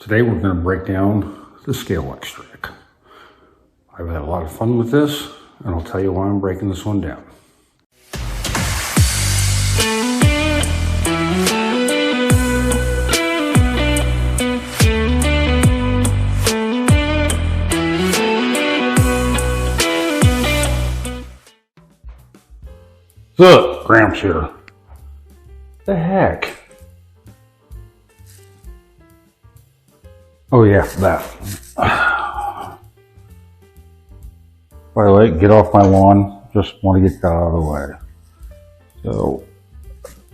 Today we're going to break down the scale extract. I've had a lot of fun with this, and I'll tell you why I'm breaking this one down. So, Gramps here. The heck? Oh yeah, that. By the way, get off my lawn. Just want to get that out of the way. So,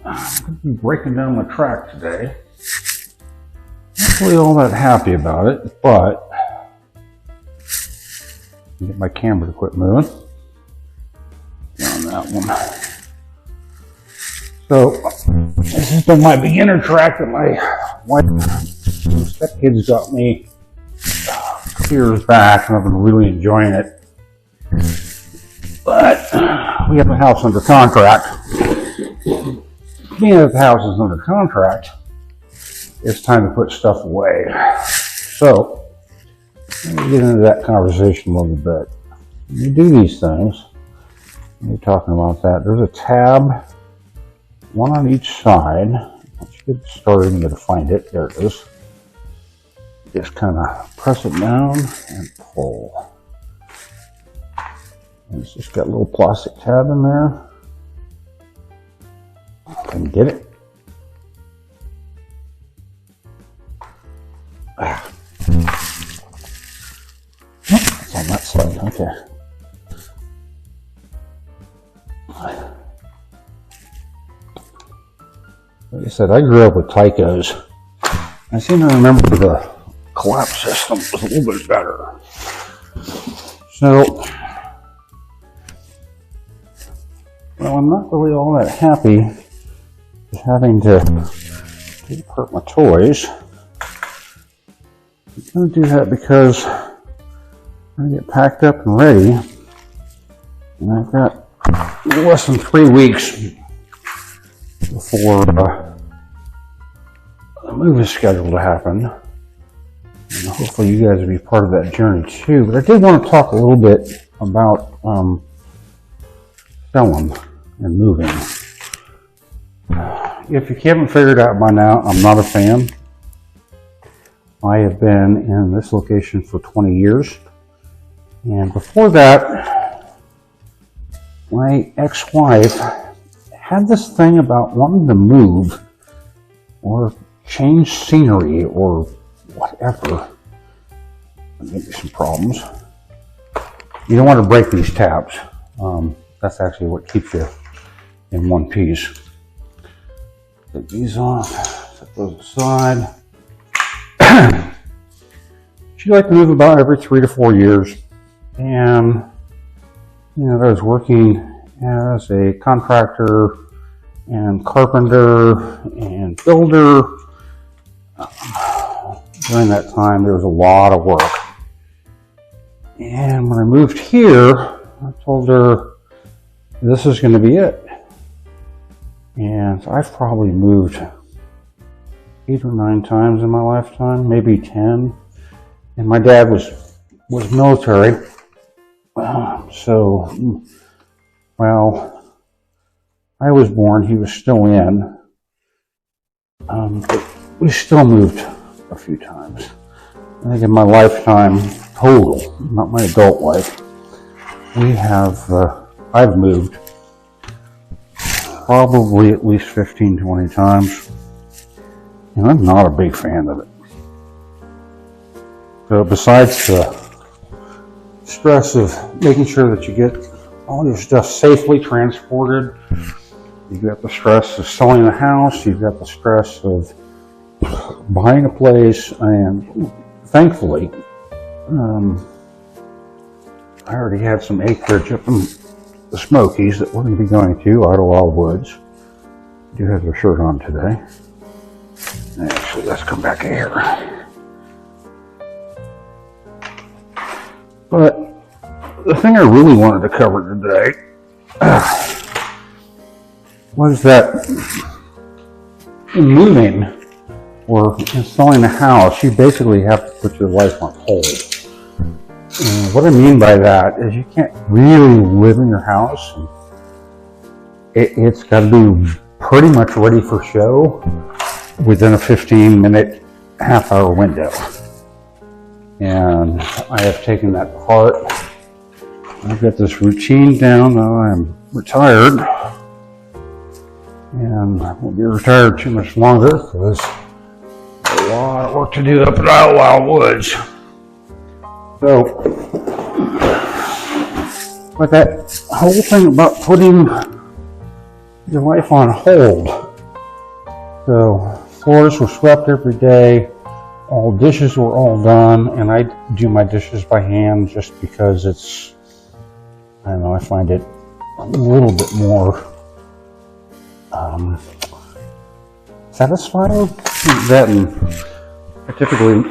I'm going to be breaking down my track today. Not really all that happy about it, but get my camera to quit moving. On that one. So, this has been my beginner track that my wife and stepkids got me a couple years back, and I've been really enjoying it. But we have the house under contract. Being that the house is under contract, it's time to put stuff away. So, let me get into that conversation a little bit. When you do these things, we're talking about that. There's a tab, one on each side. Once you get started, you got to find it. There it is. Just kind of press it down and pull. And it's just got a little plastic tab in there. Can you get it? Ah. It's on that side. Okay. Like I said, I grew up with Tychos. I seem to remember the collapse system was a little bit better. So, well, I'm not really all that happy with having to take apart my toys. I'm going to do that because I'm going to get packed up and ready. And I've got less than 3 weeks before the move is scheduled to happen. And hopefully you guys will be part of that journey too. But I did want to talk a little bit about selling and moving. If you haven't figured out by now, I'm not a fan. I have been in this location for 20 years. And before that, my ex-wife had this thing about wanting to move or change scenery or whatever. Maybe some problems. You don't want to break these tabs. That's actually what keeps you in one piece. Take these off, set those aside. She liked to move about every 3 to 4 years. And, you know, I was working as a contractor and carpenter and builder. During that time, there was a lot of work. And when I moved here, I told her this is going to be it. And I've probably moved 8 or 9 times in my lifetime, maybe 10. And my dad was military. So, well, I was born, he was still in. But we still moved a few times. I think in my lifetime total, not my adult life, I've moved probably at least 15, 20 times. And I'm not a big fan of it. So besides the stress of making sure that you get all your stuff safely transported, you've got the stress of selling the house, you've got the stress of buying a place, and thankfully, I already had some acreage up in the Smokies that we're going to be going to, Idlewild Woods. I do have their shirt on today. Actually, let's come back here. But the thing I really wanted to cover today was that in moving, or installing a house, you basically have to put your life on hold. And what I mean by that is you can't really live in your house. It's got to be pretty much ready for show within a 15-minute, half-hour window. And I have taken that to heart. I've got this routine down now. I'm retired. And I won't be retired too much longer because there's a lot of work to do up in the Wild Woods. So, but that whole thing about putting your life on hold. So, floors were swept every day. All dishes were all done, and I do my dishes by hand just because it's, I don't know, I find it a little bit more satisfying. That, and I typically,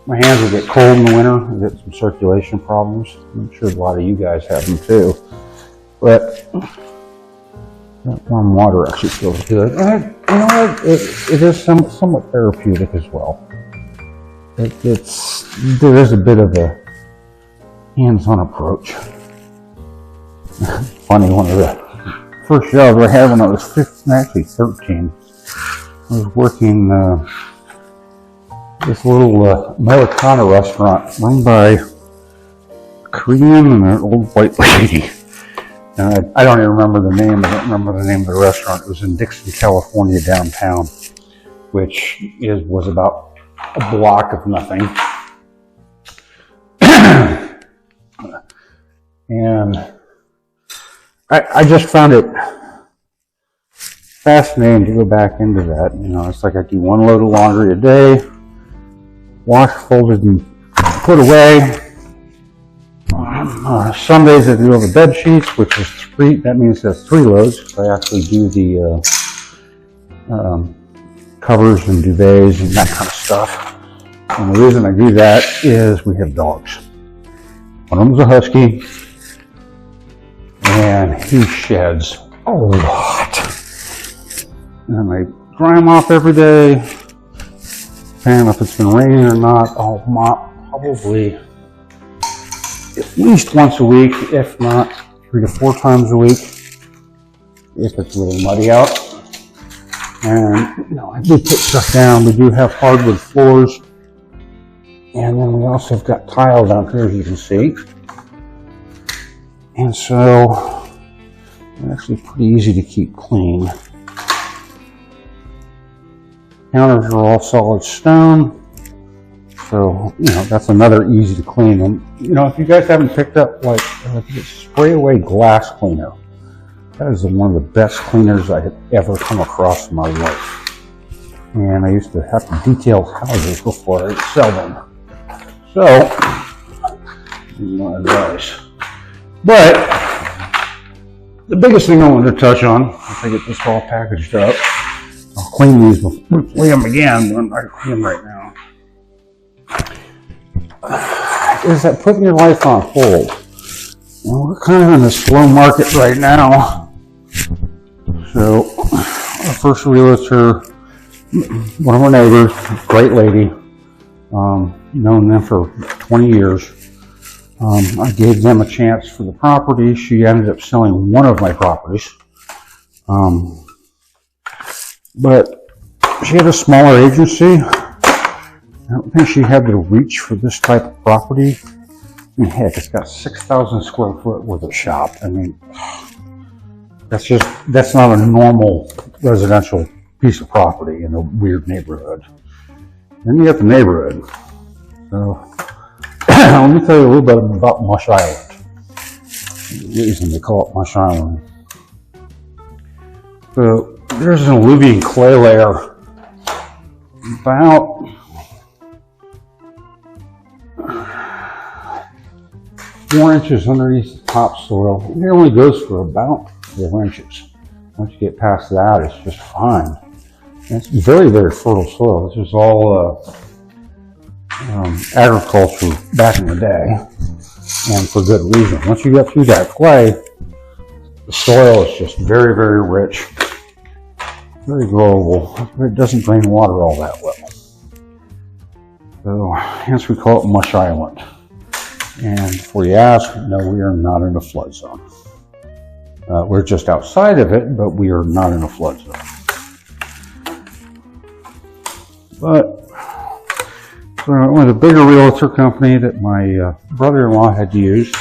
my hands will get cold in the winter and get some circulation problems. I'm sure a lot of you guys have them too. But that warm water actually feels good. And you know what? It is somewhat therapeutic as well. There is a bit of a hands-on approach. Funny, one of the first jobs I had when I was 15, actually 13, I was working this little Americana restaurant run by a Korean and an old white lady. And I don't even remember the name. I don't remember the name of the restaurant. It was in Dixon, California, downtown, which was about a block of nothing. And I just found it fascinating to go back into that. You know, it's like I do one load of laundry a day, wash, folded, and put away. Sundays I do all the bed sheets, which is 3. That means that's 3 loads. I actually do the covers and duvets and that kind of stuff. And the reason I do that is we have dogs. One of them's a husky, and he sheds a lot. And I dry them off every day. And if it's been raining or not, I'll mop probably at least once a week, if not 3 to 4 times a week, if it's really muddy out. And, you know, I do put stuff down. We do have hardwood floors. And then we also have got tile down here, as you can see. And so, it's actually pretty easy to keep clean. Counters are all solid stone. So, you know, that's another easy to clean. And, you know, if you guys haven't picked up, like, spray away glass cleaner, that is one of the best cleaners I have ever come across in my life. And I used to have to detail houses before I'd sell them. So, my advice. But, the biggest thing I wanted to touch on, once I get this all packaged up, I'll clean these before I clean them again, when I clean them right now, is that putting your life on hold. Well, we're kind of in a slow market right now. So, our first realtor, one of our neighbors, great lady, known them for 20 years. I gave them a chance for the property. She ended up selling one of my properties. But she had a smaller agency. I don't think she had the reach for this type of property. I mean, heck, it's got 6,000 square foot worth of shop. I mean, that's not a normal residential piece of property in a weird neighborhood. Then you got the neighborhood. So, let me tell you a little bit about Mush Island. The reason they call it Mush Island. So, there's an alluvial clay layer about 4 inches underneath the topsoil. It only goes for about 4 inches. Once you get past that, it's just fine. And it's very, very fertile soil. This is all agriculture back in the day, and for good reason. Once you get through that clay, the soil is just very, very rich. very growable, but it doesn't drain water all that well. So hence we call it Mush Island. And before you ask, no, we are not in a flood zone. We're just outside of it, but we are not in a flood zone. But one of the bigger realtor company that my brother-in-law had used,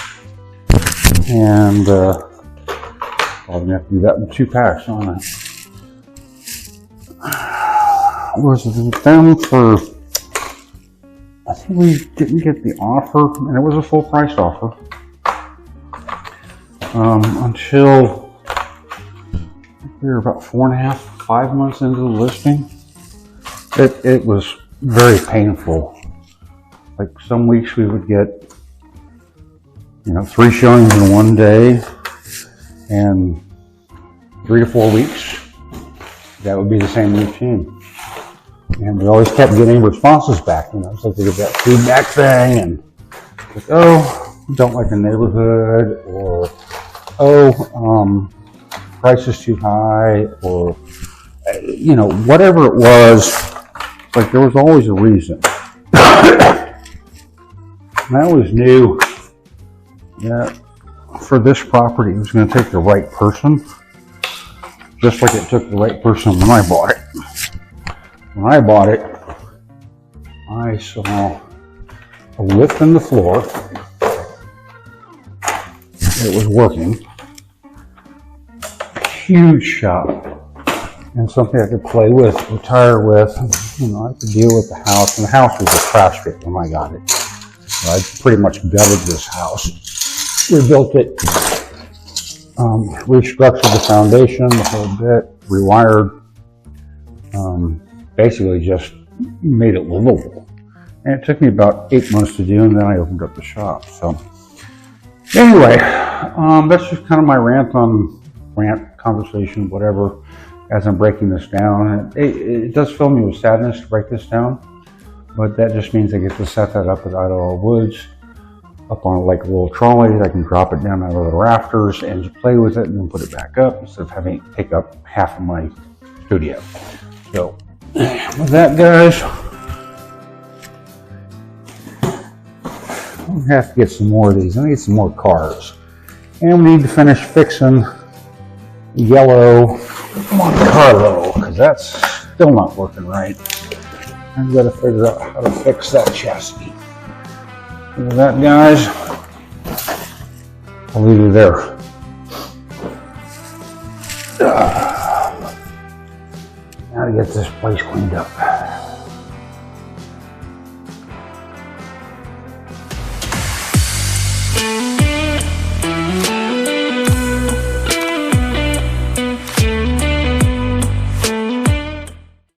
and I'm gonna have to do that in 2 packs, aren't I? Was with them for, I think we didn't get the offer, and it was a full price offer, until we were about 4.5, 5 months into the listing. It was very painful. Like some weeks we would get, 3 showings in one day, and 3 to 4 weeks, that would be the same routine. And we always kept getting responses back, it's like they get that feedback thing, and like, oh, don't like the neighborhood, or price is too high, or whatever it was. Like there was always a reason. And I always knew that for this property it was going to take the right person, just like it took the right person when I bought it. When I bought it, I saw a lift in the floor. It was working. Huge shop. And something I could play with, retire with. I could deal with the house. And the house was a trash pit when I got it. So I pretty much gutted this house. Rebuilt it. Restructured the foundation, the whole bit. Rewired. Basically just made it livable. And it took me about 8 months to do, and then I opened up the shop. So anyway, that's just kind of my rant, conversation, whatever, as I'm breaking this down. It does fill me with sadness to break this down, but that just means I get to set that up at Idaho Woods, up on like a little trolley. I can drop it down out of the rafters and just play with it and then put it back up instead of having it take up half of my studio. So with that, guys, I'm gonna have to get some more of these. I need some more cars, and we need to finish fixing yellow Monte Carlo, because that's still not working right. I've got to figure out how to fix that chassis. With that, guys, I'll leave you there. Now to get this place cleaned up.